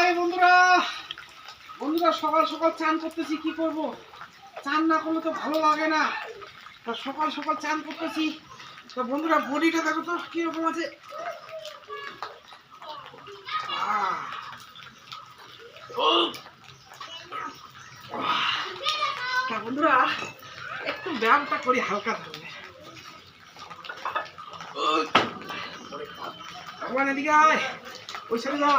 High বন্ধুরা বন্ধুরা সকাল সকাল চান করতেছি। কি করব, চান না করলে তো ভালো লাগে না। তা সকাল সকাল চান করতেছি। তো বন্ধুরা বডিটা দেখো তো কিরকম আছে। তা বন্ধুরা একটু ব্যায়ামটা করি হালকা ধরনের। ভগবান এদিকে আয়, ওই সাইডে যা।